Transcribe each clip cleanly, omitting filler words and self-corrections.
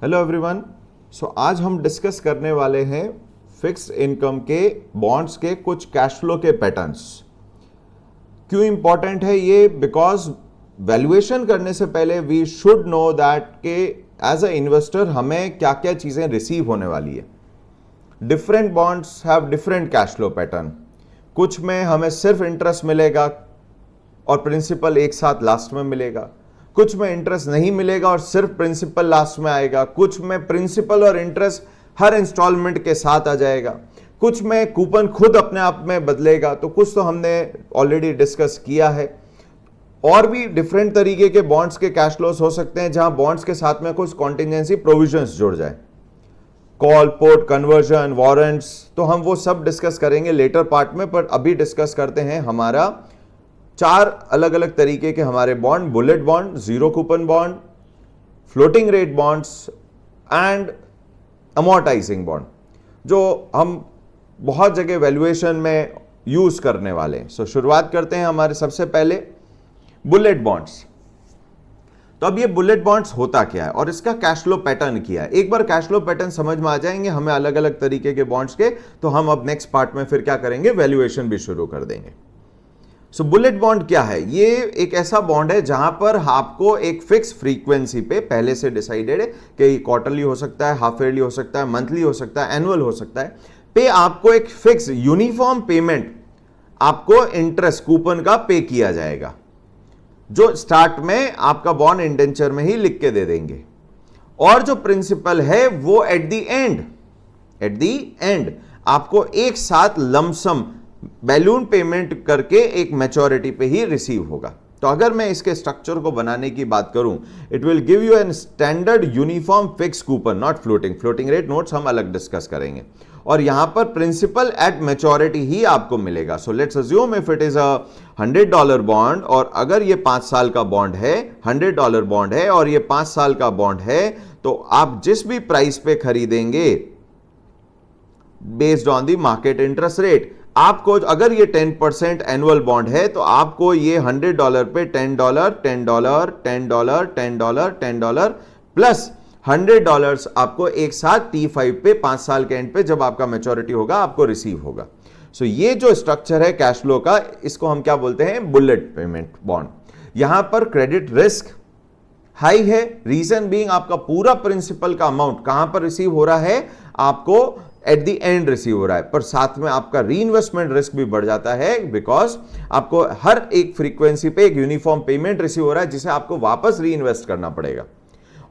Hello everyone. आज हम discuss करने वाले हैं फिक्स्ड इनकम के बॉन्ड्स के कुछ कैश फ्लो के पैटर्न्स। क्यों इंपॉर्टेंट है ये? बिकॉज वैल्यूएशन करने से पहले वी शुड नो दैट के एज अ इन्वेस्टर हमें क्या क्या चीज़ें रिसीव होने वाली है। Different bonds have different cash flow pattern. कुछ में हमें सिर्फ इंटरेस्ट मिलेगा और प्रिंसिपल एक साथ लास्ट में मिलेगा, कुछ में इंटरेस्ट नहीं मिलेगा और सिर्फ प्रिंसिपल लास्ट में आएगा, कुछ में प्रिंसिपल और इंटरेस्ट हर इंस्टॉलमेंट के साथ आ जाएगा, कुछ में कूपन खुद अपने आप में बदलेगा। तो कुछ तो हमने ऑलरेडी डिस्कस किया है। और भी डिफरेंट तरीके के बॉन्ड्स के कैश फ्लोस हो सकते हैं जहां बॉन्ड्स के साथ में कुछ कॉन्टिजेंसी प्रोविजंस जुड़ जाए, कॉल, पुट, कन्वर्जन, वारंट्स। तो हम वो सब डिस्कस करेंगे लेटर पार्ट में, पर अभी डिस्कस करते हैं हमारा चार अलग अलग तरीके के हमारे bond: bullet bond, zero coupon bond, floating rate bonds and amortising bond, जो हम बहुत जगह वैल्यूएशन में यूज करने वाले हैं। शुरुआत करते हैं हमारे सबसे पहले बुलेट बॉन्ड्स। तो अब ये बुलेट बॉन्ड्स होता क्या है और इसका कैश फ्लो पैटर्न क्या है? एक बार कैश फ्लो पैटर्न समझ में आ जाएंगे हमें अलग अलग तरीके के बॉन्ड्स के, तो हम अब नेक्स्ट पार्ट में फिर क्या करेंगे, वैल्यूएशन भी शुरू कर देंगे। बुलेट बॉन्ड क्या है? ये एक ऐसा बॉन्ड है जहां पर आपको एक फिक्स फ्रीक्वेंसी पे पहले से डिसाइडेड है कि क्वार्टरली हो सकता है, हाफ ईयरली हो सकता है, मंथली हो सकता है, एनुअल हो सकता है, पे आपको एक फिक्स यूनिफॉर्म पेमेंट आपको इंटरेस्ट कूपन का पे किया जाएगा, जो स्टार्ट में आपका बॉन्ड इंडेंचर में ही लिख के दे देंगे। और जो प्रिंसिपल है वो एट द एंड आपको एक साथ लमसम बैलून पेमेंट करके एक मैच्योरिटी पे ही रिसीव होगा। तो अगर मैं इसके स्ट्रक्चर को बनाने की बात करूं, it will give you an standard uniform fix coupon, not floating rate notes हम अलग डिस्कस करेंगे। और यहां पर प्रिंसिपल एट मैच्योरिटी ही आपको मिलेगा। So let's assume if it is a $100 bond, और अगर ये 5 साल का बॉन्ड है, $100 बॉन्ड है और ये 5 साल का बॉन्ड है, तो आप जिस भी प्राइस पे खरीदेंगे based on the market interest rate, आपको अगर ये 10% एनुअल बॉन्ड है तो आपको ये $100 पे $10 $10 $10 $10 $10 प्लस $100 आपको एक साथ T5 पे 5 साल के एंड पे जब आपका मैच्योरिटी होगा आपको रिसीव होगा। ये जो स्ट्रक्चर है कैश फ्लो का, इसको हम क्या बोलते हैं, बुलेट पेमेंट बॉन्ड। यहां पर क्रेडिट रिस्क हाई है, रीजन बीइंग आपका पूरा प्रिंसिपल का अमाउंट कहां पर रिसीव हो रहा है, आपको एट द एंड रिसीव हो रहा है, पर साथ में आपका रीइन्वेस्टमेंट रिस्क भी बढ़ जाता है, बिकॉज आपको हर एक फ्रीक्वेंसी पे एक यूनिफॉर्म पेमेंट रिसीव हो रहा है जिसे आपको वापस रीइन्वेस्ट करना पड़ेगा।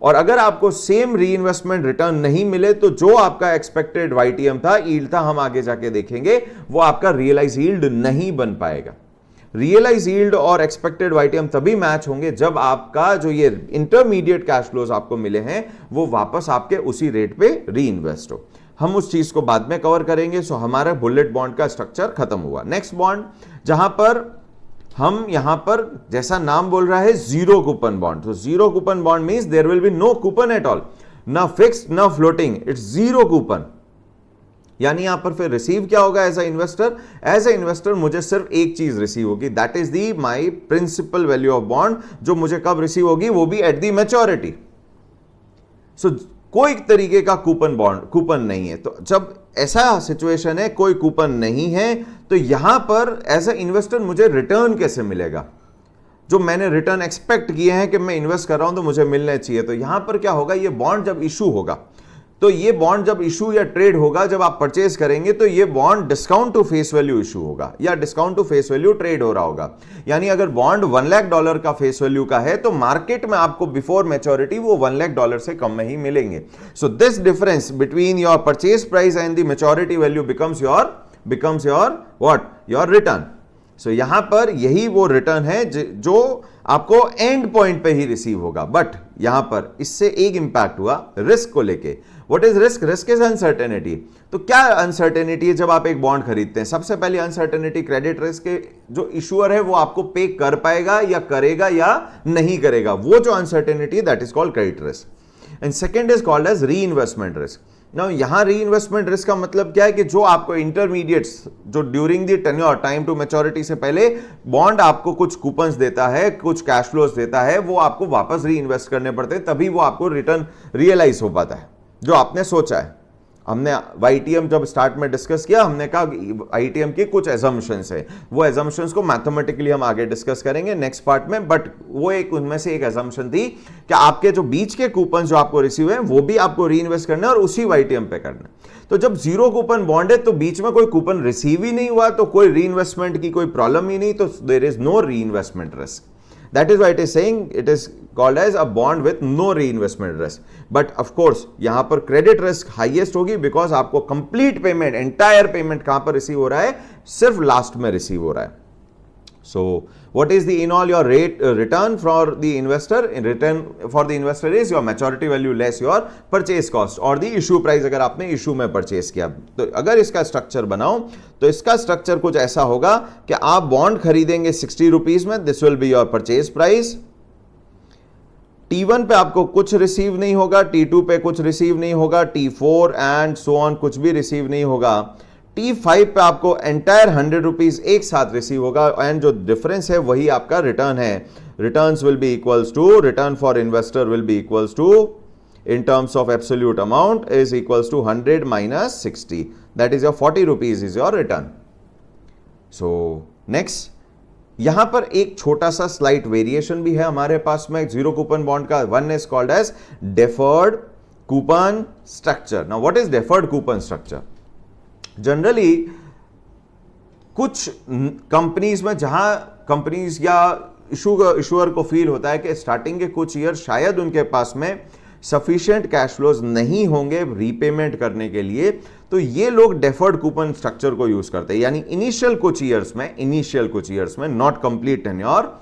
और अगर आपको सेम रीइन्वेस्टमेंट रिटर्न नहीं मिले तो जो आपका एक्सपेक्टेड वाईटीएम था, यील्ड था, हम आगे जाके देखेंगे, वो आपका रियलाइज यील्ड नहीं बन पाएगा। रियलाइज यील्ड और एक्सपेक्टेड वाईटीएम तभी मैच होंगे जब आपका जो ये इंटरमीडिएट कैश फ्लोज आपको मिले हैं वो वापस आपके उसी रेट पे रीइन्वेस्ट हो। हम उस चीज को बाद में कवर करेंगे। हमारा बुलेट बॉन्ड का स्ट्रक्चर खत्म हुआ। नेक्स्ट बॉन्ड, जहां पर हम यहां पर जैसा नाम बोल रहा है जीरो कूपन बॉन्ड। तो zero coupon bond means there will be no coupon at all, ना फिक्स्ड ना फ्लोटिंग, इट्स जीरो कूपन। यानी यहां पर फिर रिसीव क्या होगा एज अ इन्वेस्टर मुझे सिर्फ एक चीज रिसीव होगी, that is the my principal value of bond, जो मुझे कब रिसीव होगी, वो भी एट दी मैच्योरिटी। कोई तरीके का कूपन नहीं है। तो जब ऐसा सिचुएशन है, कोई कूपन नहीं है, तो यहां पर एज अ इन्वेस्टर मुझे रिटर्न कैसे मिलेगा? जो मैंने रिटर्न एक्सपेक्ट किए हैं कि मैं इन्वेस्ट कर रहा हूं तो मुझे मिलने चाहिए। तो यहां पर क्या होगा, ये बॉन्ड जब इशू होगा, तो ये बॉन्ड जब इशू या ट्रेड होगा, जब आप परचेज करेंगे, तो ये bond discount to face value issue होगा या discount to face value trade हो रहा होगा। यानी अगर बॉन्ड $1,00,000 का फेस वैल्यू का है तो मार्केट में आपको बिफोर मैच्योरिटी वो $1,00,000 से कम में ही मिलेंगे। So this difference between your purchase price and the maturity value becomes your what, your return. यहां पर यही वो रिटर्न है जो आपको एंड पॉइंट पे ही रिसीव होगा। बट यहां पर इससे एक इंपैक्ट हुआ रिस्क को लेके। What is risk? Risk is uncertainty. तो क्या अनसर्टेनिटी है जब आप एक बॉन्ड खरीदते हैं? सबसे पहली अनसर्टेनिटी क्रेडिट रिस्क के, जो इशूअर है वो आपको पे कर पाएगा या करेगा या नहीं करेगा, वो जो uncertainty that is called credit risk. And second is called as reinvestment risk. ना यहां री इन्वेस्टमेंट रिस्क का मतलब क्या है कि जो आपको इंटरमीडिएट्स जो during the tenure time to maturity से पहले बॉन्ड आपको कुछ कूपन्स देता है, कुछ कैश फ्लोस देता है, वो आपको वापस री इन्वेस्ट करने पड़ते हैं, तभी वो आपको रिटर्न रियलाइज हो पाता है जो आपने सोचा है। हमने वाईटीएम जब स्टार्ट में डिस्कस किया, हमने कहा वाईटीएम की कुछ एजम्पशंस है, वो एजम्पशंस को मैथमेटिकली हम आगे डिस्कस करेंगे नेक्स्ट पार्ट में, बट वो एक उनमें से एक एजम्पशन थी कि आपके जो बीच के कूपन जो आपको रिसीव है वो भी आपको री इन्वेस्ट करना है और उसी वाईटीएम पे करना है। तो जब जीरो कूपन बॉन्ड है तो बीच में कोई कूपन रिसीव ही नहीं हुआ तो कोई री इन्वेस्टमेंट की कोई प्रॉब्लम ही नहीं, तो देयर इज नो री investment risk. That is why it is saying it is called as a bond with no reinvestment risk. But of course यहां पर क्रेडिट रिस्क हाईएस्ट होगी बिकॉज आपको कंप्लीट पेमेंट, एंटायर पेमेंट कहां पर receive हो रहा है, सिर्फ लास्ट में रिसीव हो रहा है। So what is the in all your rate return for the investor? In return for the investor is your maturity value less your purchase cost और the issue price अगर आपने इशू में purchase किया। तो अगर इसका स्ट्रक्चर बनाओ तो इसका स्ट्रक्चर कुछ ऐसा होगा कि आप बॉन्ड खरीदेंगे 60 रुपीज में, this will be your purchase price. T1 पे आपको कुछ रिसीव नहीं होगा, T2 पे कुछ रिसीव नहीं होगा, T4 एंड सो ऑन कुछ भी रिसीव नहीं होगा, T5 पे आपको एंटायर 100 रुपीज एक साथ रिसीव होगा एंड जो डिफरेंस है वही आपका रिटर्न है। Returns will be equals to, return for investor will be equals to in terms of absolute amount is equals to 100 minus 60, that is your 40 rupees is your return. So next यहां पर एक छोटा सा slight variation भी है हमारे पास में जीरो कूपन बॉन्ड का। One is called as deferred coupon structure. Now what is deferred coupon structure? Generally कुछ कंपनीज में जहां कंपनीज या इशूअर को फील होता है कि स्टार्टिंग के कुछ ईयर शायद उनके पास में सफिशिएंट कैश फ्लोज नहीं होंगे रीपेमेंट करने के लिए, तो ये लोग डेफर्ड कूपन स्ट्रक्चर को यूज करते हैं। यानी इनिशियल कुछ ईयर्स में नॉट कंप्लीट टेन्योर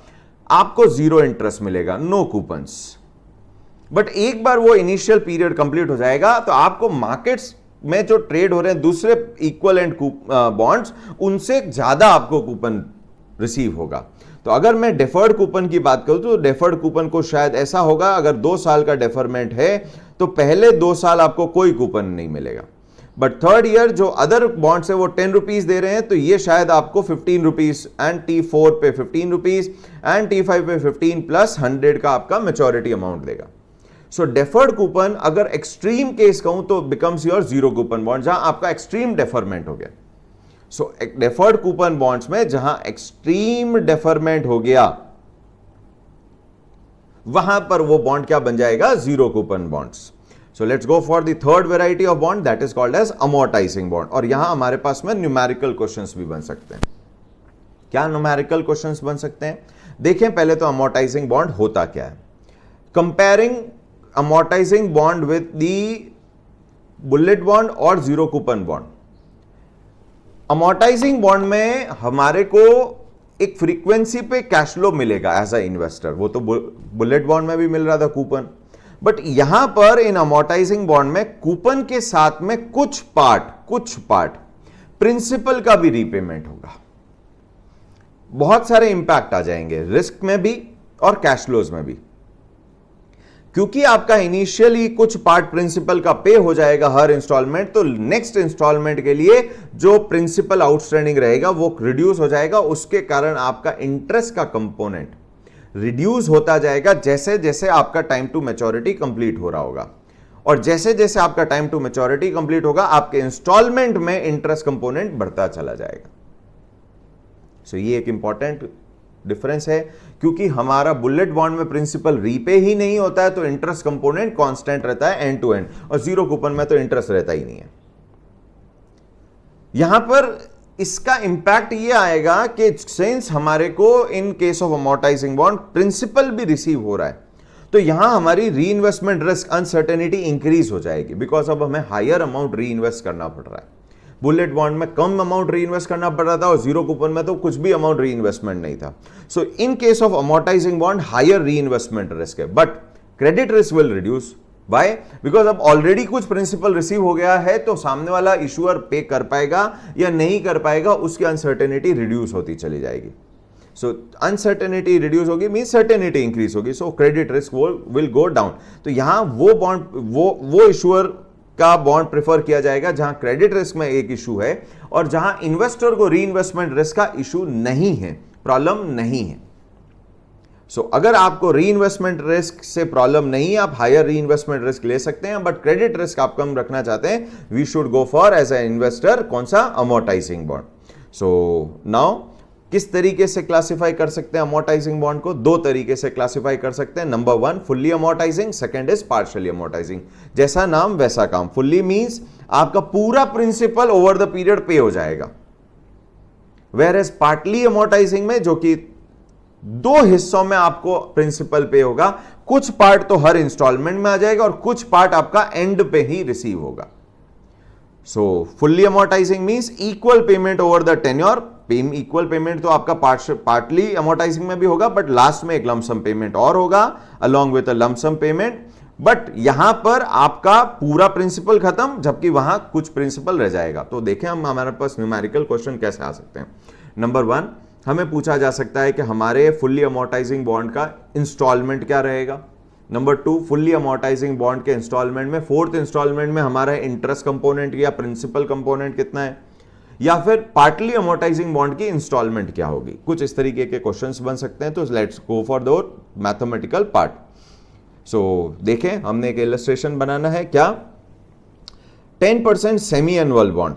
आपको जीरो इंटरेस्ट मिलेगा, नो कूपन्स। बट एक बार वो इनिशियल पीरियड कंप्लीट हो जाएगा तो आपको मार्केट्स में जो ट्रेड हो रहे हैं दूसरे इक्वलेंट बॉन्ड्स, उनसे ज्यादा आपको कूपन रिसीव होगा। तो अगर मैं डेफर्ड कूपन की बात करूं तो डेफर्ड कूपन को शायद ऐसा होगा, अगर 2 साल का डेफरमेंट है तो पहले 2 साल आपको कोई कूपन नहीं मिलेगा, बट थर्ड ईयर जो अदर बॉन्ड्स है वो 10 रुपीज दे रहे हैं तो ये शायद आपको 15 रुपीज एंड T4 पे 15 रुपीज एंड T5 पे 15 प्लस 100 का आपका मैच्योरिटी अमाउंट देगा। सो डेफर्ड कूपन अगर एक्सट्रीम केस कहूं तो becomes your zero coupon bond, जहां आपका एक्सट्रीम डेफरमेंट हो गया। सो डेफर्ड कूपन बॉन्ड्स में जहां एक्सट्रीम डेफरमेंट हो गया वहां पर वो बॉन्ड क्या बन जाएगा? Zero coupon bonds. So let's go for the third variety of bond, that is called as amortising bond. और यहां हमारे पास में न्यूमेरिकल क्वेश्चंस भी बन सकते हैं। क्या न्यूमेरिकल क्वेश्चंस बन सकते हैं? देखें पहले तो अमोर्टाइजिंग बॉन्ड होता क्या है। Comparing amortising bond with the bullet bond और zero coupon bond. Amortising bond में हमारे को एक फ्रीक्वेंसी पे कैश फ्लो मिलेगा एज अ इन्वेस्टर, वो तो बुलेट बॉन्ड में भी मिल रहा था कूपन, बट यहां पर इन अमोर्टाइजिंग बॉन्ड में कूपन के साथ में कुछ पार्ट प्रिंसिपल का भी रीपेमेंट होगा। बहुत सारे इंपैक्ट आ जाएंगे रिस्क में भी और कैश फ्लोज में भी, क्योंकि आपका इनिशियली कुछ पार्ट प्रिंसिपल का पे हो जाएगा हर इंस्टॉलमेंट, तो नेक्स्ट इंस्टॉलमेंट के लिए जो प्रिंसिपल आउटस्टैंडिंग रहेगा वो रिड्यूस हो जाएगा। उसके कारण आपका इंटरेस्ट का कंपोनेंट रिड्यूस होता जाएगा जैसे जैसे आपका टाइम टू मैच्योरिटी कंप्लीट हो रहा होगा, और जैसे जैसे आपका टाइम टू मैच्योरिटी कंप्लीट होगा आपके इंस्टॉलमेंट में इंटरेस्ट कंपोनेंट बढ़ता चला जाएगा। सो ये एक इंपॉर्टेंट डिफरेंस है, क्योंकि हमारा बुलेट बॉन्ड में प्रिंसिपल रीपे ही नहीं होता है तो इंटरेस्ट कंपोनेंट कांस्टेंट रहता है एंड टू एंड, और जीरो कूपन में तो इंटरेस्ट रहता ही नहीं है। यहां पर इसका इंपैक्ट ये आएगा कि सिंस हमारे को in case of amortising bond principal भी रिसीव हो रहा है तो यहां हमारी री इन्वेस्टमेंट रिस्क अनसर्टेनिटी इंक्रीज हो जाएगी, बिकॉज अब हमें हायर अमाउंट री इन्वेस्ट करना पड़ रहा है। बुलेट बॉन्ड में कम अमाउंट री इन्वेस्ट करना पड़ रहा था और जीरो कूपन में तो कुछ भी अमाउंट री इन्वेस्टमेंट नहीं था। So in case of amortising bond higher reinvestment risk है, but credit risk will reduce. By because अब ऑलरेडी कुछ प्रिंसिपल रिसीव हो गया है तो सामने वाला इशूअर पे कर पाएगा या नहीं कर पाएगा उसकी अनसर्टेनिटी रिड्यूस होती चली जाएगी। सो अनसर्टेनिटी रिड्यूस होगी मींस सर्टेनिटी इंक्रीज होगी, सो credit risk will go down. तो यहां वो बॉन्ड वो इशूअर का बॉन्ड प्रेफर किया जाएगा जहां क्रेडिट रिस्क में एक इशू है और जहां इन्वेस्टर को री इन्वेस्टमेंट रिस्क का इशू नहीं है, प्रॉब्लम नहीं है। अगर आपको री इन्वेस्टमेंट रिस्क से प्रॉब्लम नहीं है, आप हायर री इन्वेस्टमेंट रिस्क ले सकते हैं, बट क्रेडिट रिस्क आप कम रखना चाहते हैं, we should go for as a investor कौन सा, अमोर्टाइजिंग बॉन्ड। नाउ किस तरीके से क्लासिफाई कर सकते हैं अमोर्टाइजिंग बॉन्ड को? दो तरीके से क्लासिफाई कर सकते हैं। Number one, fully amortising, second is partially amortising. जैसा नाम वैसा काम। फुल्ली मींस आपका पूरा प्रिंसिपल ओवर द पीरियड पे हो जाएगा, वेयर एज पार्टली अमोर्टाइजिंग में, जो कि दो हिस्सों में आपको प्रिंसिपल पे होगा, कुछ पार्ट तो हर इंस्टॉलमेंट में आ जाएगा और कुछ पार्ट आपका एंड पे ही रिसीव होगा। Fully amortising means equal payment over the tenure. Equal payment तो आपका पार्टली अमोर्टाइजिंग में भी होगा, बट लास्ट में एक लमसम पेमेंट और होगा along with a lump sum payment, but यहां पर आपका पूरा प्रिंसिपल खत्म, जबकि वहां कुछ प्रिंसिपल रह जाएगा। तो देखें हम हमारे पास न्यूमेरिकल क्वेश्चन कैसे आ सकते हैं। नंबर वन, हमें पूछा जा सकता है कि हमारे फुल्ली अमोर्टाइजिंग बॉन्ड का इंस्टॉलमेंट क्या रहेगा। नंबर टू, फुल्ली अमोर्टाइजिंग बॉन्ड के इंस्टॉलमेंट में फोर्थ इंस्टॉलमेंट में हमारा इंटरेस्ट कंपोनेंट या प्रिंसिपल कंपोनेंट कितना है, या फिर पार्टली अमोर्टाइजिंग बॉन्ड की इंस्टॉलमेंट क्या होगी। कुछ इस तरीके के क्वेश्चंस बन सकते हैं। तो let's go for the mathematical part. देखें, हमने एक इलस्ट्रेशन बनाना है। क्या 10% semi annual bond,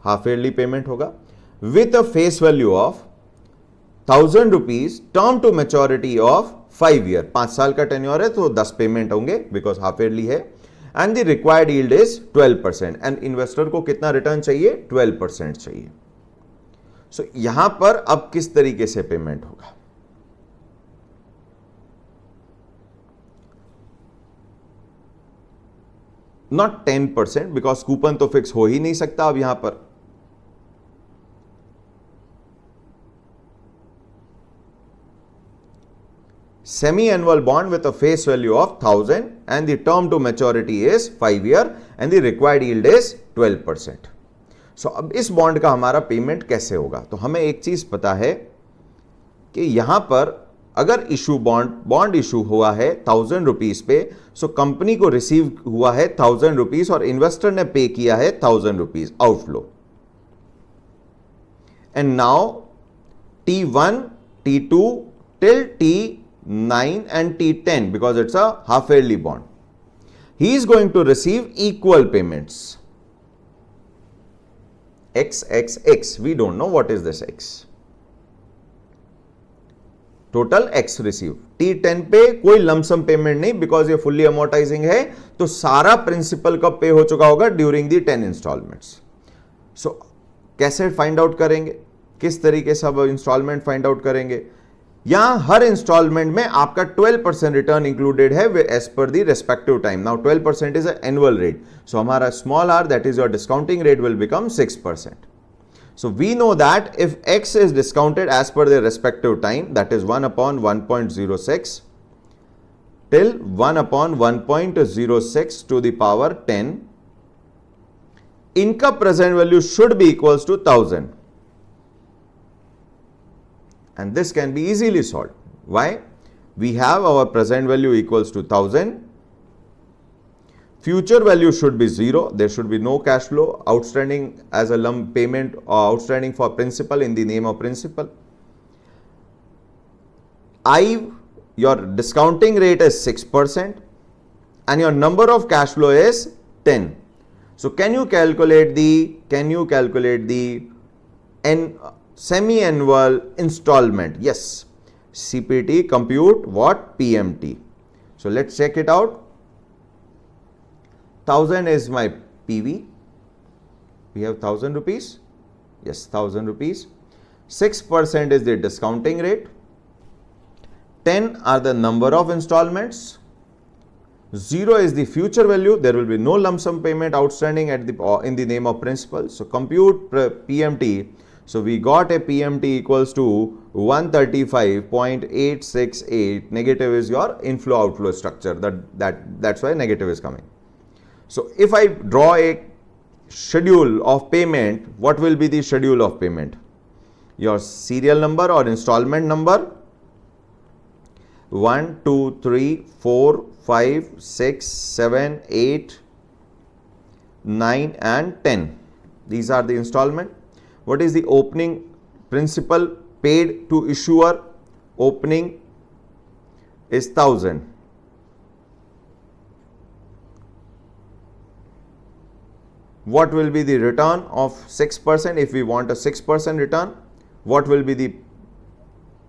half yearly payment होगा, with a face value of 1000 rupees, term to maturity of 5 year, 5 साल का टेन्योर है तो 10 पेमेंट होंगे बिकॉज हाफ ईयरली है, and the required yield is 12%, and investor को कितना रिटर्न चाहिए, 12% चाहिए। यहां पर अब किस तरीके से पेमेंट होगा? नॉट 10%, बिकॉज कूपन तो फिक्स हो ही नहीं सकता अब यहां पर। Semi-annual bond with a face value of 1000 and the term to maturity is 5 year and the required yield is 12%. अब इस बॉन्ड का हमारा पेमेंट कैसे होगा? तो हमें एक चीज पता है कि यहां पर अगर इशू बॉन्ड इशू हुआ है 1000 रुपीज पे, कंपनी को रिसीव हुआ है 1000 रुपीज और इन्वेस्टर ने पे किया है 1000 rupees outflow, and now T1, T2 till T9 and T10, because it's a half yearly bond, he is going to receive equal payments, x. We don't know what is this x. Total x receive. T10 पे कोई lump sum payment नहीं, because ये fully अमोर्टाइजिंग है, तो सारा principal कब पे हो चुका होगा, ड्यूरिंग दी 10 इंस्टॉलमेंट्स। कैसे फाइंड आउट करेंगे, किस तरीके से अब इंस्टॉलमेंट फाइंड आउट करेंगे? यहां हर इंस्टॉलमेंट में आपका 12% रिटर्न इंक्लूडेड है as per the respective time. Now 12% is annual rate, so हमारा small R, that is your discounting rate, will become 6%. So we know that if x is discounted as per their respective time, that is 1 upon 1.06 till 1 upon 1.06 to the power 10, इनका present value should be equals to 1000. And this can be easily solved. Why? We have our present value equals to 1000. Future value should be 0. There should be no cash flow outstanding as a lump payment or outstanding for principal in the name of principal. Your discounting rate is 6% and your number of cash flow is 10. So can you calculate the semi-annual installment? Yes. CPT compute what? PMT. So let's check it out. 1000 is my PV. We have 1000 rupees. Yes, 1000 rupees. 6% is the discounting rate. 10 are the number of installments. 0 is the future value. There will be no lump sum payment outstanding in the name of principal. So compute PMT. So we got a PMT equals to 135.868. Negative is your inflow outflow structure. That's why negative is coming. So if I draw a schedule of payment, what will be the schedule of payment? Your serial number or installment number 1, 2, 3, 4, 5, 6, 7, 8, 9 and 10. These are the installment. What is the opening principal paid to issuer? Opening is 1000. What will be the return of 6%? If we want a 6% return, what will be the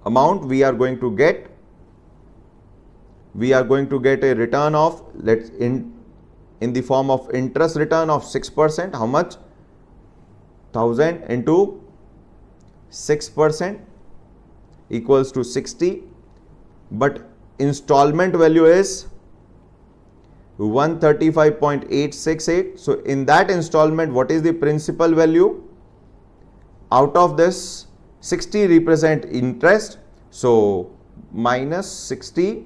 amount we are going to get? We are going to get a return of, let's in the form of interest return of 6%. How much? 1000 into 6% equals to 60. But installment value is 135.868. So in that installment, what is the principal value? Out of this, 60 represent interest. So minus 60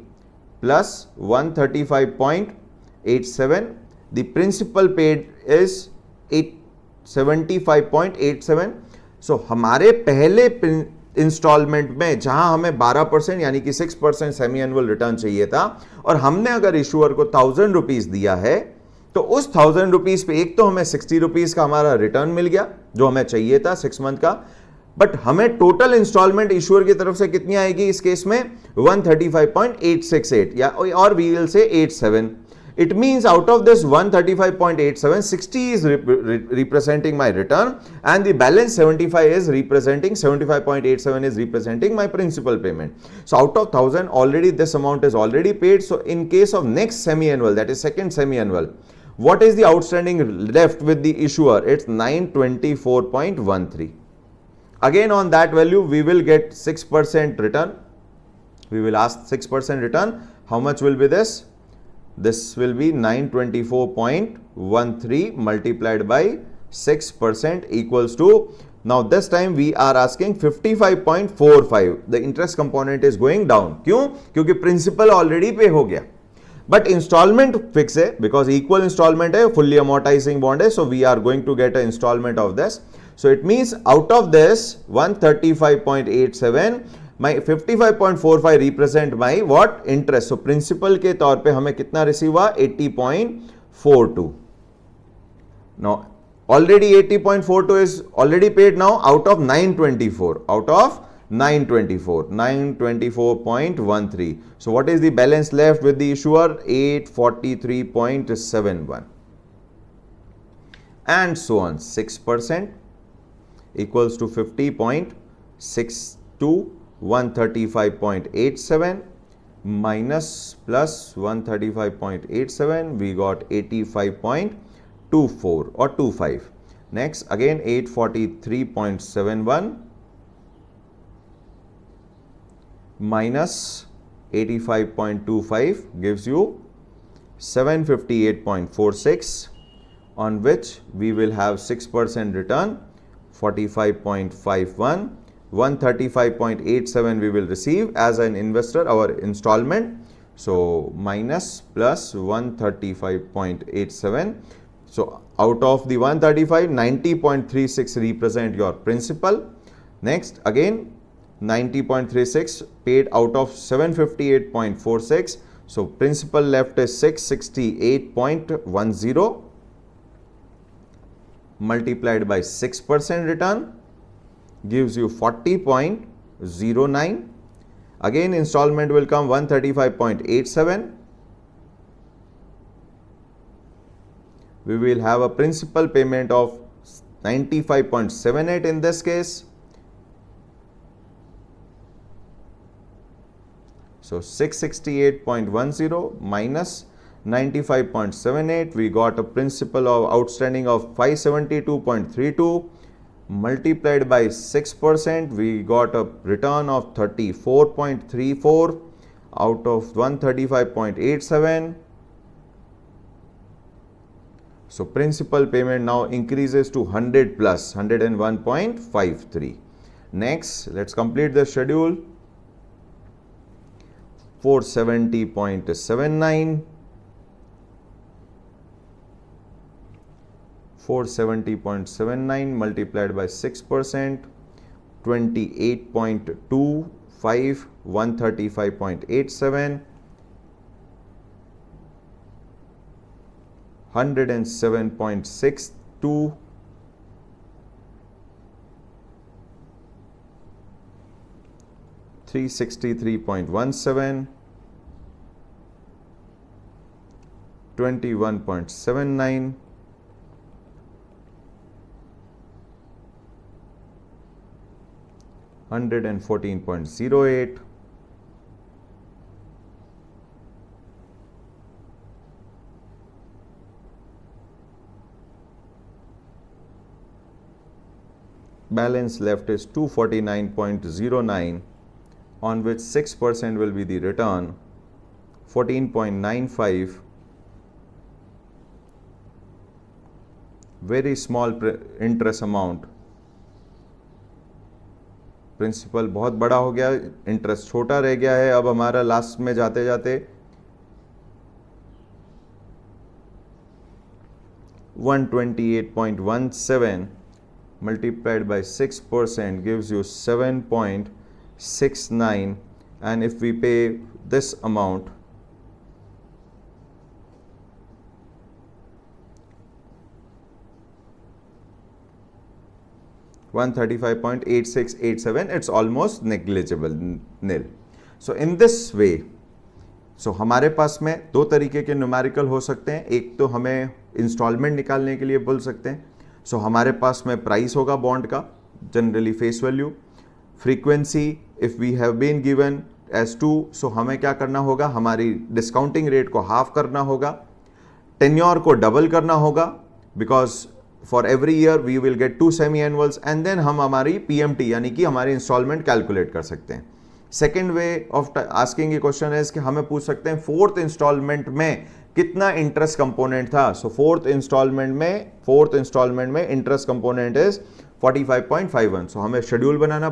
plus 135.87. The principal paid is 875.87. So हमारे पहले instalment में जहां हमें 12% यानी कि 6% semi annual return चाहिए था, और हमने अगर इशूअर को 1000 रुपीज दिया है, तो उस 1000 रुपीज पे एक तो हमें 60 रुपीज का हमारा रिटर्न मिल गया जो हमें चाहिए था 6 मंथ का, बट हमें टोटल इंस्टॉलमेंट इशूअर की तरफ से कितनी आएगी इस केस में? 135.868 या और we will say 87. It means out of this 135.87, 60 is representing my return, and the balance 75 is representing 75.87 is representing my principal payment. So out of 1000, already this amount is already paid. So in case of next semi-annual, that is second semi-annual, what is the outstanding left with the issuer? It's 924.13. Again on that value, we will get 6% return. We will ask 6% return. How much will be this? This will be 924.13 multiplied by 6% equals to, now this time we are asking 55.45. The interest component is going down. क्यों? क्योंकि principal already pay हो गया, but installment fix है because equal installment है, fully amortizing bond है, so we are going to get an installment of this. So it means out of this 135.87, my 55.45 represent my what? Interest. So principal के तौर पे हमें कितना receive हुआ? 80.42. Now already 80.42 is already paid now out of 924. Out of 924.13. So what is the balance left with the issuer? 843.71. And so on. 6% equals to 50.62. 135.87 minus plus 135.87, we got 85.24 or 25. Next again 843.71 minus 85.25 gives you 758.46, on which we will have 6% return 45.51. 135.87 we will receive as an investor, our installment. So minus plus 135.87. So out of the 135, 90.36 represent your principal. Next again 90.36 paid out of 758.46. So principal left is 668.10 multiplied by 6% return gives you 40.09. Again installment will come 135.87. We will have a principal payment of 95.78 in this case. So 668.10 minus 95.78, we got a principal of outstanding of 572.32. multiplied by 6%, we got a return of 34.34 out of 135.87. So principal payment now increases to 100 plus 101.53. Next, let's complete the schedule. 470.79. 470.79 multiplied by 6%, 28.25, 135.87, 107.62, 363.17, 21.79, 114.08, balance left is 249.09, on which 6% will be the return, 14.95, very small interest amount, principal बहुत बड़ा हो गया, interest छोटा रह गया है। अब हमारा लास्ट में जाते जाते 128.17 multiplied by 6% gives you 7.69, and if we pay this amount, $135.8687, it's almost negligible, nil. So in this way, so हमारे पास में दो तरीके के न्यूमेरिकल हो सकते हैं। एक तो हमें इंस्टॉलमेंट निकालने के लिए बोल सकते हैं। सो हमारे पास में प्राइस होगा बॉन्ड का, generally face value, frequency if we have been given as 2, so हमें क्या करना होगा, हमारी डिस्काउंटिंग रेट को हाफ करना होगा, टेन्योर को डबल करना होगा, because for every year we will get 2 semi annuals, and then हम हमारी पीएमटी यानी कि हमारी इंस्टॉलमेंट कैलकुलेट कर सकते हैं। सेकेंड वे ऑफ आस्किंग ये क्वेश्चन है कि हमें पूछ सकते हैं फोर्थ इंस्टॉलमेंट में कितना इंटरेस्ट कंपोनेंट था। सो फोर्थ इंस्टॉलमेंट में इंटरेस्ट कंपोनेंट इज 45.51। सो हमें शेड्यूल बनाना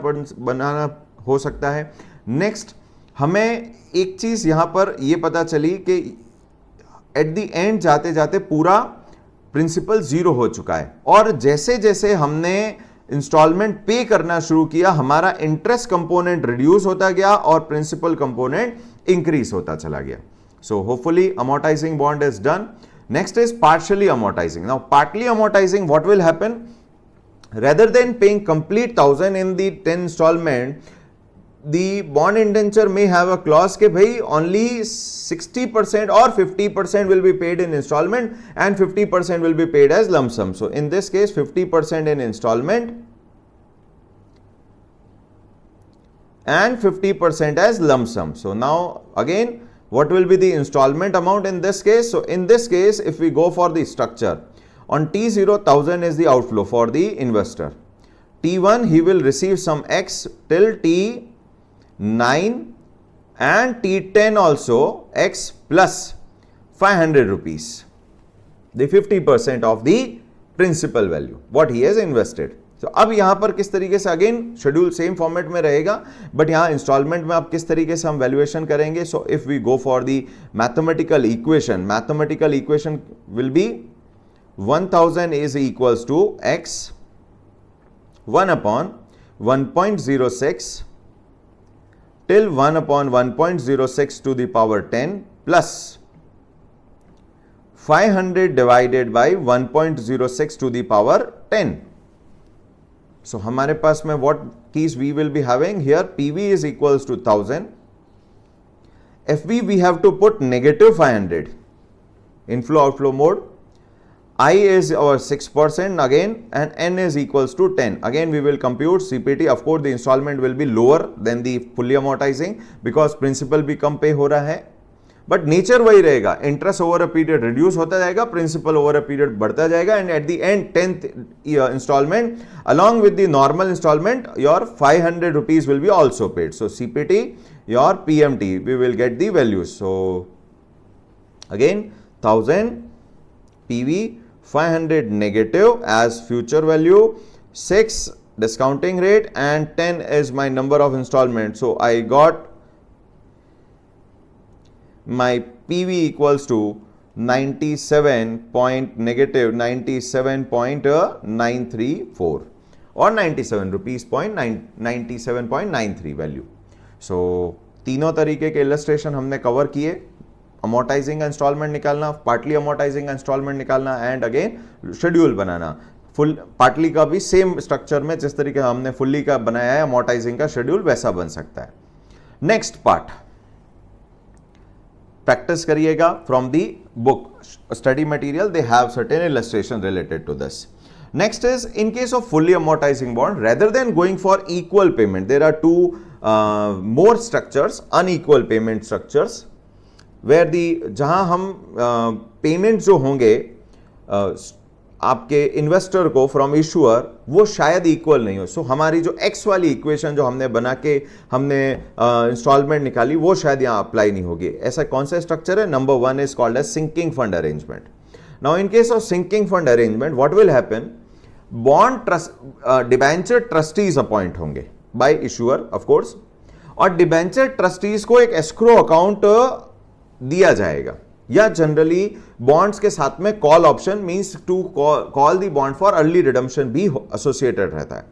हो सकता है। नेक्स्ट हमें एक चीज यहां पर ये पता चली कि एट द एंड जाते जाते पूरा प्रिंसिपल जीरो हो चुका है, और जैसे जैसे हमने इंस्टॉलमेंट पे करना शुरू किया हमारा इंटरेस्ट कंपोनेंट रिड्यूस होता गया और प्रिंसिपल कंपोनेंट इंक्रीज होता चला गया। So hopefully amortising bond is done. Next is partially amortising. Now partly amortising, what will happen, rather than paying complete 1000 in the 10 installment, the bond indenture may have a clause के भाई only 60% or 50% will be paid in installment and 50% will be paid as lump sum. So in this case 50% in installment and 50% as lump sum. So now again what will be the installment amount in this case? So in this case if we go for the structure, on T0 1000 is the outflow for the investor. T1 he will receive some X till T9 and T10 also X plus 500 rupees, the 50% of the principal value what he has invested. So अब यहां पर किस तरीके से again schedule same format में रहेगा, but यहां instalment में आप किस तरीके से हम वैल्यूएशन करेंगे. So if we go for the mathematical equation will be 1000 is equals to x 1 upon 1.06 till 1 upon 1.06 to the power 10 plus 500 divided by 1.06 to the power 10. So हमारे पास में what keys we will be having here, PV is equals to 1000, FV we have to put negative 500, inflow outflow mode, I is our 6% again, and N is equals to 10. Again we will compute CPT. Of course the installment will be lower than the fully amortizing because principal भी कम पे हो रहा है, but nature वही रहेगा. Interest over a period reduce होता जाएगा, principal over a period बढ़ता जाएगा, and at the end 10th instalment along with the normal installment your 500 rupees will be also paid. So CPT, your PMT, we will get the values. So again 1000 PV, 500 negative as future value, 6 discounting rate, and 10 is my number of installment. So I got my PV equals to 97.934 or 97 rupees 97.93 value. So तीनों तरीके के illustration हमने cover किए. अमोर्टाइजिंग instalment निकालना, partly अमोर्टाइजिंग instalment निकालना, and again schedule banana. Full partly का भी same structure में जिस तरीके हमने फुल्ली का बनाया है अमोर्टाइजिंग का शेड्यूल वैसा बन सकता है। नेक्स्ट पार्ट प्रैक्टिस करिएगा from the book study material, they have certain illustration related to this. Next is in case of fully amortizing bond, rather than going for equal payment, there are two more structures, unequal payment structures, where the जहां हम payment जो होंगे आपके investor को from issuer वो शायद equal नहीं हो। सो हमारी जो एक्स वाली इक्वेशन जो हमने बना के हमने इंस्टॉलमेंट निकाली वो शायद यहाँ अप्लाई नहीं होगी। ऐसा कौन सा स्ट्रक्चर है? Number 1 is called as sinking fund arrangement. Now in case of sinking fund arrangement what will happen, bond debenture trustees appoint होंगे बाय इशूअर ऑफ कोर्स, और डिबेंचर ट्रस्टीज को एक एस्क्रो अकाउंट दिया जाएगा, या जनरली बॉन्ड्स के साथ में call option means to call the bond for early redemption भी एसोसिएटेड रहता है।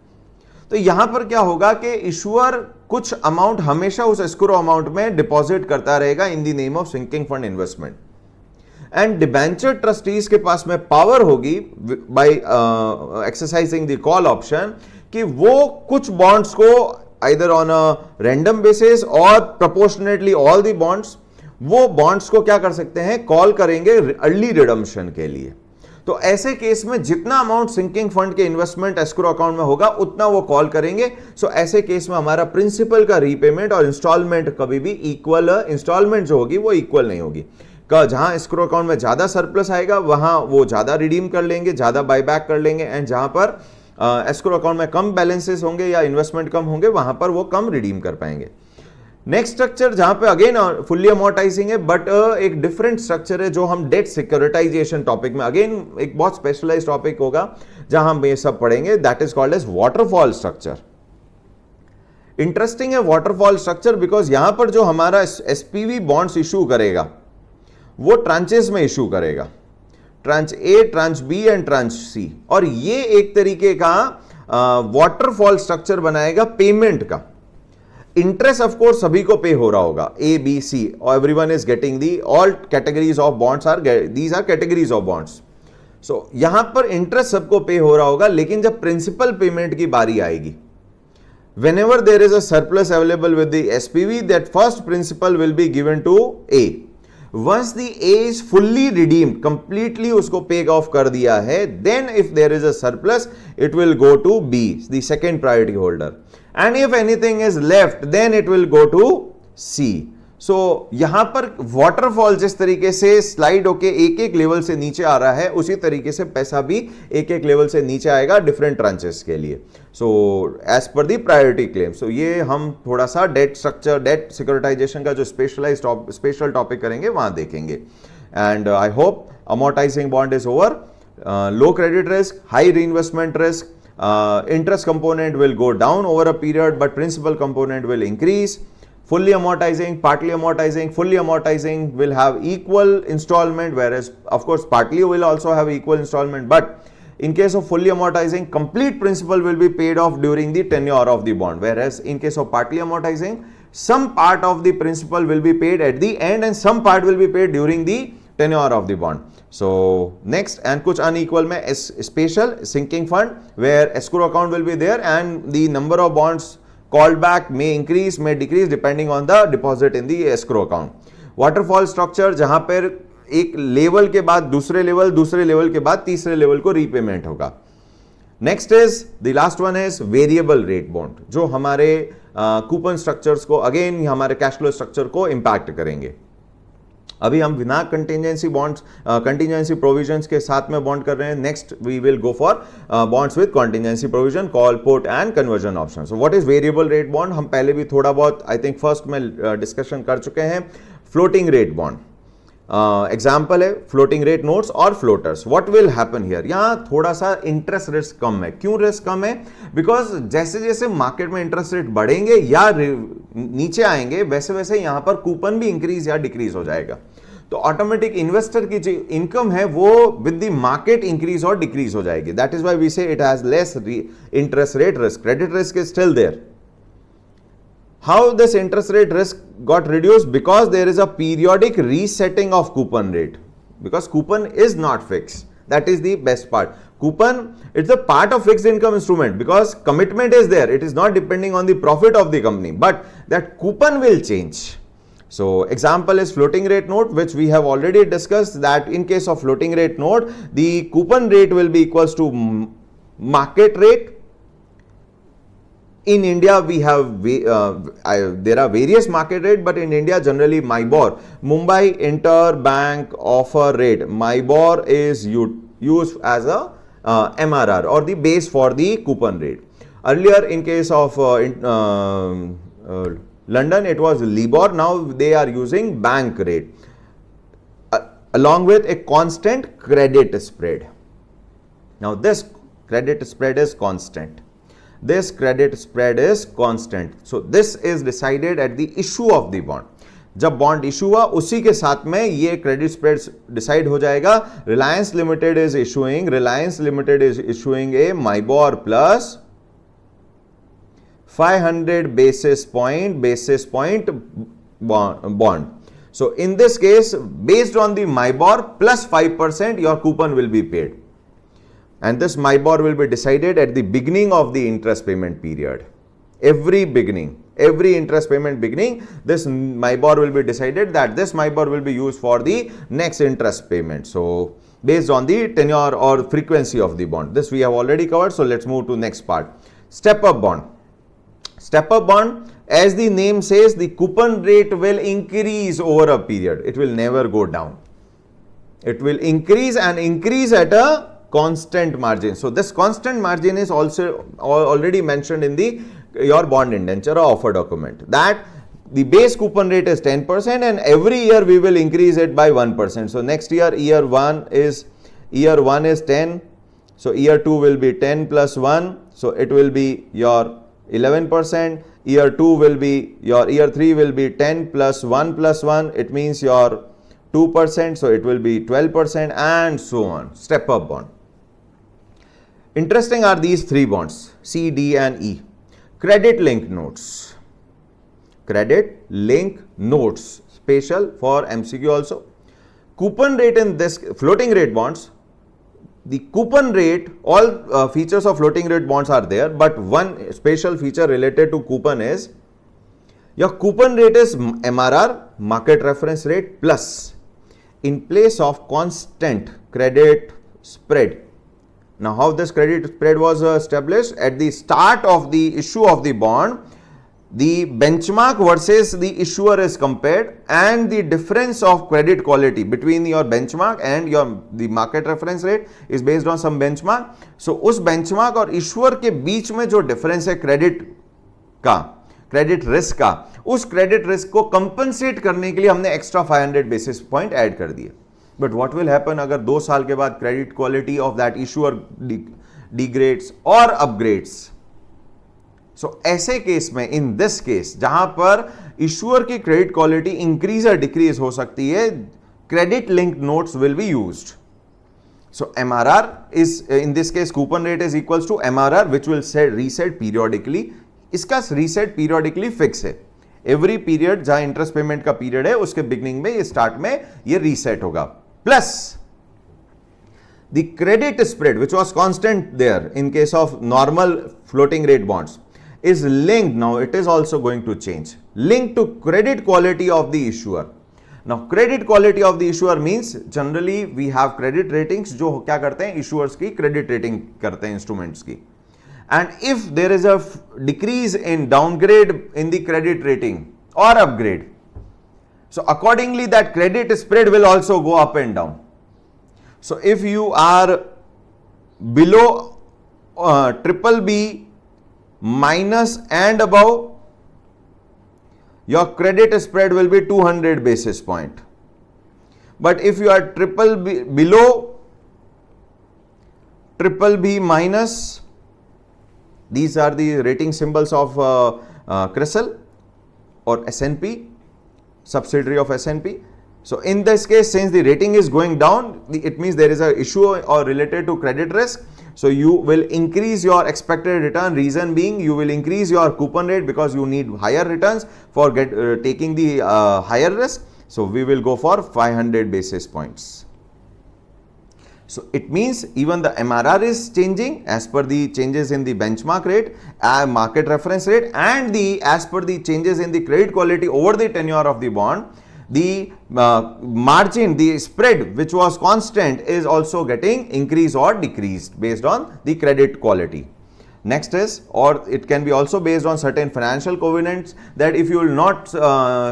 तो यहां पर क्या होगा कि इशूअर कुछ अमाउंट हमेशा उस एस्क्रो अमाउंट में डिपॉजिट करता रहेगा in the name of sinking fund investment, and debenture trustees के पास में पावर होगी by exercising the call option कि वो कुछ बॉन्ड्स को either on a random basis और प्रोपोर्शनेटली ऑल द बॉन्ड्स, वो बॉन्ड्स को क्या कर सकते हैं, कॉल करेंगे अर्ली रिडम्पशन के लिए। तो ऐसे केस में जितना अमाउंट सिंकिंग फंड के इन्वेस्टमेंट एस्क्रो अकाउंट में होगा उतना वो कॉल करेंगे। सो ऐसे केस में हमारा प्रिंसिपल का रीपेमेंट और इंस्टॉलमेंट कभी भी इक्वल, इंस्टॉलमेंट जो होगी वो इक्वल नहीं होगी। जहां एस्क्रो अकाउंट में ज्यादा सरप्लस आएगा वहां वो ज्यादा रिडीम कर लेंगे, ज्यादा बायबैक कर लेंगे, एंड जहां पर एस्क्रो अकाउंट में कम बैलेंसेस होंगे या इन्वेस्टमेंट कम होंगे वहां पर वो कम रिडीम कर पाएंगे। नेक्स्ट स्ट्रक्चर जहां पे अगेन फुल्ली अमोर्टाइजिंग है बट एक डिफरेंट स्ट्रक्चर है जो हम डेट सिक्योरिटाइजेशन टॉपिक में, अगेन एक बहुत स्पेशलाइज्ड टॉपिक होगा जहां हम ये सब पढ़ेंगे, that is called as waterfall structure. Interesting है वाटरफॉल स्ट्रक्चर बिकॉज यहां पर जो हमारा एसपीवी बॉन्ड्स इशू करेगा वो ट्रांचेस में इशू करेगा, tranche A, tranche B and tranche C, और ये एक तरीके का वाटरफॉल स्ट्रक्चर बनाएगा पेमेंट का। इंटरेस्ट ऑफ कोर्स सभी को पे हो रहा होगा, A B C, everyone is getting the, all categories of bonds are, these are categories of bonds. So यहां पर इंटरेस्ट सबको पे हो रहा होगा, लेकिन जब प्रिंसिपल पेमेंट की बारी आएगी, whenever there is a surplus available with the SPV, that first principal will be given to A. Once the A is fully redeemed, completely उसको पे ऑफ कर दिया है, then if there is a surplus, it will go to B, the second priority holder. And if anything is left, then it will go to C. So यहां पर waterfall जिस तरीके से स्लाइड होके एक एक लेवल से नीचे आ रहा है, उसी तरीके से पैसा भी एक एक लेवल से नीचे आएगा डिफरेंट ट्रांचेस के लिए। So as per the priority claim. सो ये हम थोड़ा सा डेट स्ट्रक्चर, डेट सिक्योरिटाइजेशन का जो स्पेशल टॉपिक करेंगे वहां देखेंगे। And I hope amortising bond is over, low credit risk, high reinvestment risk, interest component will go down over a period but principal component will increase. Fully amortizing, partly amortizing, fully amortizing will have equal installment, whereas of course partly will also have equal installment, but in case of fully amortizing, complete principal will be paid off during the tenure of the bond, whereas in case of partly amortizing, some part of the principal will be paid at the end and some part will be paid during the tenure of the bond. So next, and kuch unequal mein special sinking fund where escrow account will be there and the number of bonds called back may increase, may decrease depending on the deposit in the escrow account. Waterfall structure जहां पर एक level के बाद दूसरे level, दूसरे level के बाद तीसरे लेवल को रीपेमेंट होगा। Next is the last one is variable rate bond, जो हमारे कूपन स्ट्रक्चर्स को, अगेन हमारे कैश फ्लो स्ट्रक्चर को इंपैक्ट करेंगे। अभी हम बिना कंटिजेंसी बॉन्ड्स, कंटिजेंसी प्रोविजंस के साथ में बॉन्ड कर रहे हैं। Next we will go for bonds with contingency provision, call, put and conversion option. So what is variable rate bond, हम पहले भी थोड़ा बहुत आई थिंक फर्स्ट में डिस्कशन कर चुके हैं। फ्लोटिंग रेट बॉन्ड एग्जाम्पल है फ्लोटिंग रेट नोट्स और floaters. What will happen here, यहां थोड़ा सा इंटरेस्ट रिस्क कम है। क्यों रिस्क कम है? बिकॉज जैसे जैसे मार्केट में इंटरेस्ट रेट बढ़ेंगे या नीचे आएंगे, वैसे वैसे यहां पर कूपन भी इंक्रीज या डिक्रीज हो जाएगा। तो ऑटोमेटिक इन्वेस्टर की जो इनकम है वो विद द मार्केट इंक्रीज और डिक्रीज हो जाएगी। That is why we say it has less interest rate risk. Credit risk is still there. How this interest rate risk got reduced? Because there is a periodic resetting of coupon rate. Because coupon is not fixed. That is the best part. Coupon, it's a part of fixed income instrument because commitment is there. It is not depending on the profit of the company, but that coupon will change. So example is floating rate note, which we have already discussed, that in case of floating rate note, the coupon rate will be equals to market rate. In India, we have there are various market rate, but in India generally MIBOR, Mumbai Interbank Offer Rate, MIBOR is used as a MRR or the base for the coupon rate. Earlier, in case of London, it was LIBOR. Now they are using bank rate along with a constant credit spread. Now this credit spread is constant. This credit spread is constant. So this is decided at the issue of the bond. जब bond issue हुआ उसी के साथ में ये credit spread decide हो जाएगा. Reliance limited is issuing a MIBOR plus 500 basis point bond. So in this case, based on the MIBOR plus 5%, your coupon will be paid. And this MIBOR will be decided at the beginning of the interest payment period. Every interest payment beginning, this MIBOR will be decided that this MIBOR will be used for the next interest payment. So based on the tenure or frequency of the bond. This we have already covered. So let's move to next part. Step up bond. Step up bond, as the name says, the coupon rate will increase over a period. It will never go down. It will increase and increase at a constant margin. So this constant margin is also already mentioned in your bond indenture or offer document, that the base coupon rate is 10% and every year we will increase it by 1%. So next year, year one is 10. So year 2 will be 10 plus 1. So it will be your 11%. Year 3 will be 10 plus 1 plus 1. It means your 2%. So it will be 12% and so on. Step up bond. Interesting are these three bonds, C, D and E. Credit link notes. Credit link notes. Special for MCQ also. Coupon rate in this floating rate bonds. The coupon rate, all features of floating rate bonds are there, but one special feature related to coupon is your coupon rate is MRR, market reference rate, plus in place of constant credit spread. Now how this credit spread was established? At the start of the issue of the bond, the benchmark versus the issuer is compared and the difference of credit quality between your benchmark and the market reference rate is based on some benchmark. So उस benchmark और issuer के बीच में जो difference है credit risk का, उस credit risk को compensate करने के लिए हमने extra 500 basis point add कर दिए. But what will happen अगर 2 साल के बाद credit quality of that issuer degrades or upgrades? So ऐसे केस में, in this case, जहां पर issuer की credit quality increase or decrease हो सकती है, credit linked notes will be used. So MRR is, in this case, coupon rate is equals to MRR, which will reset periodically. इसका reset periodically fix है. Every period जहां interest payment का period है, उसके beginning में, start में ये reset होगा. Plus the credit spread, which was constant there in case of normal floating rate bonds, is linked. Now it is also going to change, linked to credit quality of the issuer. Now credit quality of the issuer means generally we have credit ratings जो क्या करते हैं, issuers की credit rating करते हैं instruments की, and if there is a decrease in downgrade in the credit rating or upgrade, so accordingly that credit spread will also go up and down. So if you are below BBB minus and above, your credit spread will be 200 basis point. But if you are below BBB minus, these are the rating symbols of CRISIL or S&P, subsidiary of S&P. So in this case, since the rating is going down, it means there is an issue or related to credit risk. So you will increase your expected return. Reason being, you will increase your coupon rate because you need higher returns for taking the higher risk. So we will go for 500 basis points. So it means even the MRR is changing as per the changes in the benchmark rate, market reference rate, and as per the changes in the credit quality over the tenure of the bond. The margin, the spread which was constant is also getting increased or decreased based on the credit quality. Next is, or it can be also based on certain financial covenants, that if you will not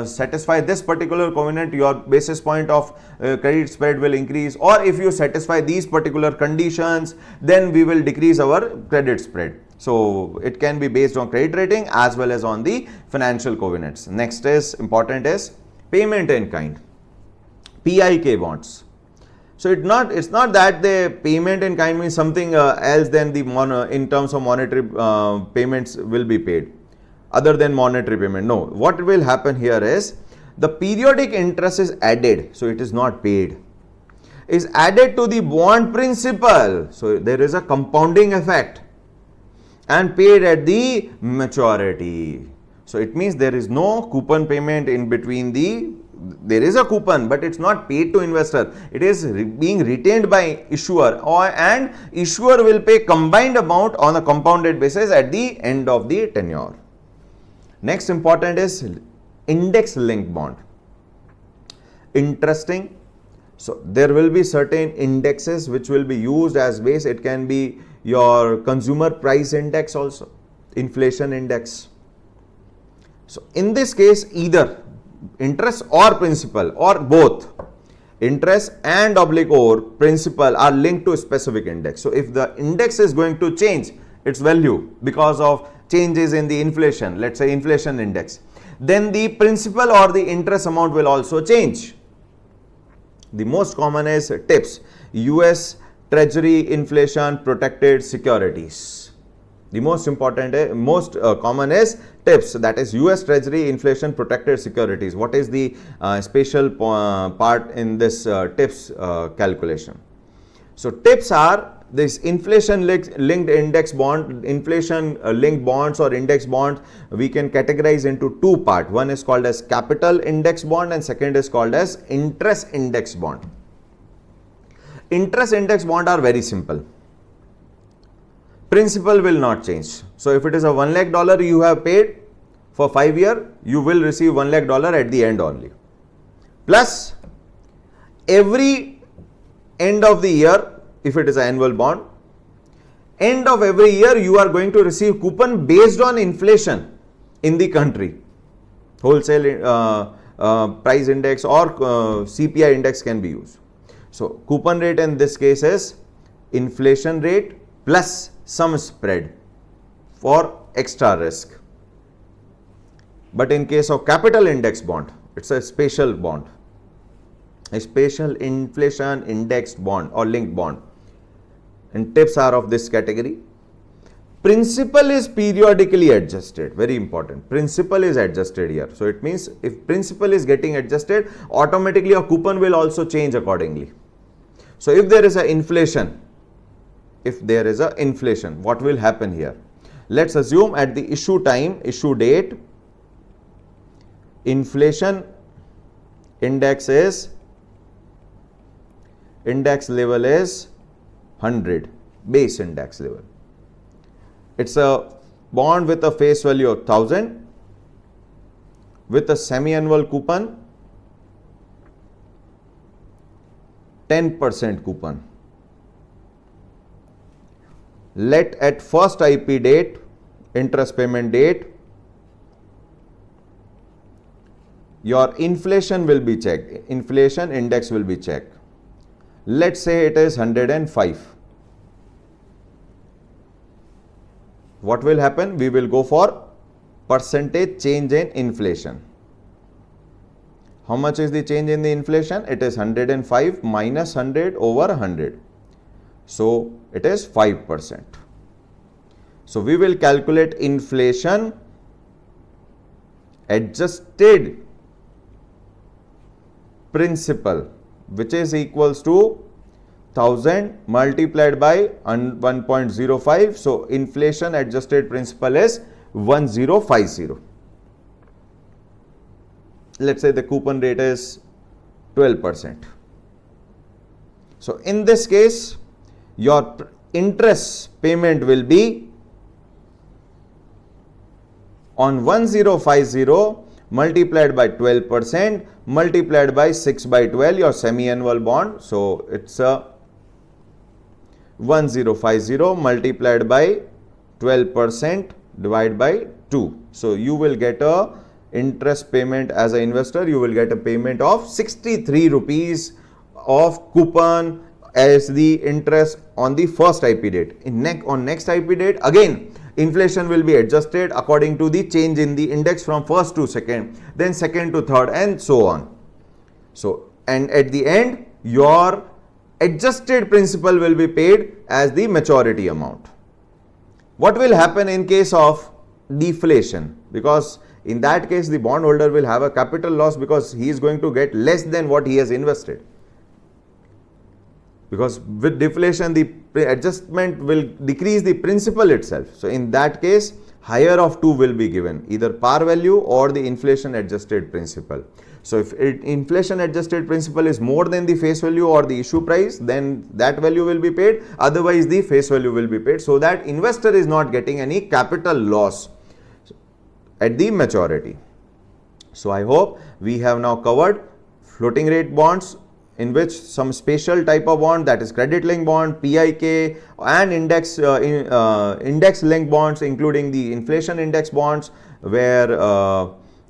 satisfy this particular covenant, your basis point of credit spread will increase, or if you satisfy these particular conditions, then we will decrease our credit spread. So it can be based on credit rating as well as on the financial covenants. Next is important is payment in kind, PIK bonds. So it's not that the payment in kind means something else than the in terms of monetary payments will be paid other than monetary payment. No, what will happen here is the periodic interest is added, so it is not paid, is added to the bond principal. So there is a compounding effect and paid at the maturity. So it means there is no coupon payment in between there is a coupon, but it's not paid to investor. It is being retained by issuer, and issuer will pay combined amount on a compounded basis at the end of the tenure. Next important is index linked bond. Interesting. So there will be certain indexes which will be used as base. It can be your consumer price index also, inflation index. So in this case, either interest or principal or both, interest and or principal are linked to a specific index. So if the index is going to change its value because of changes in the inflation, let's say inflation index, then the principal or the interest amount will also change. The most common is TIPS, US Treasury Inflation Protected Securities. The most important, most common is TIPS, that is US Treasury Inflation Protected Securities. What is the special part in this TIPS calculation? So TIPS are this inflation linked index bond, inflation linked bonds or index bonds. We can categorize into two parts. One is called as capital index bond and second is called as interest index bond. Interest index bond are very simple. Principal will not change. So if it is a $1 lakh you have paid for 5 years, you will receive $1 lakh at the end only. Plus every end of the year, if it is an annual bond, end of every year you are going to receive coupon based on inflation in the country. Wholesale price index or CPI index can be used. So coupon rate in this case is inflation rate plus some spread for extra risk. But in case of capital index bond, it's a special bond, a special inflation indexed bond or linked bond, and TIPS are of this category. Principal is periodically adjusted, very important. Principal is adjusted here. So it means if principal is getting adjusted, automatically a coupon will also change accordingly. So if there is an inflation, what will happen here? Let's assume at the issue time, issue date, inflation index level is 100, base index level. It's a bond with a face value of 1000 with a semi-annual coupon, 10% coupon. Let at first IP date, interest payment date, your inflation will be checked, inflation index will be checked. Let's say it is 105. What will happen? We will go for percentage change in inflation. How much is the change in the inflation? It is 105 minus 100 over 100. So it is 5%. So we will calculate inflation adjusted principal, which is equals to 1000 multiplied by 1.05. So inflation adjusted principal is 1050. Let's say the coupon rate is 12%. So in this case, your interest payment will be on 1050 multiplied by 12% multiplied by 6 by 12, your semi-annual bond. So it's a 1050 multiplied by 12% divided by 2. So you will get a interest payment as an investor. You will get a payment of 63 rupees of coupon as the interest on the first IP date. On next IP date, again inflation will be adjusted according to the change in the index from first to second, then second to third, and so on. So, and at the end, your adjusted principal will be paid as the maturity amount. What will happen in case of deflation? Because in that case, the bondholder will have a capital loss because he is going to get less than what he has invested. Because with deflation, the adjustment will decrease the principal itself. So in that case, higher of two will be given, either par value or the inflation adjusted principal. So if inflation adjusted principal is more than the face value or the issue price, then that value will be paid. Otherwise, the face value will be paid, so that investor is not getting any capital loss at the maturity. So I hope we have now covered floating rate bonds, in which some special type of bond, that is credit linked bond, PIK, and index linked bonds, including the inflation index bonds, where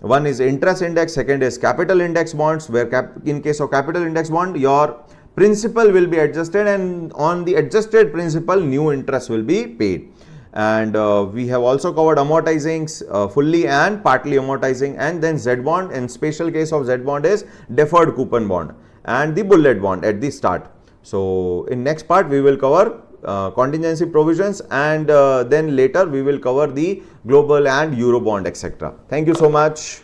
one is interest index, second is capital index bonds, where in case of capital index bond, your principal will be adjusted, and on the adjusted principal, new interest will be paid. And we have also covered amortizing, fully and partly amortizing, and then Z bond. In special case of Z bond is deferred coupon bond and the bullet bond at the start. So in next part we will cover contingency provisions, and then later we will cover the global and euro bond, etc. Thank you so much.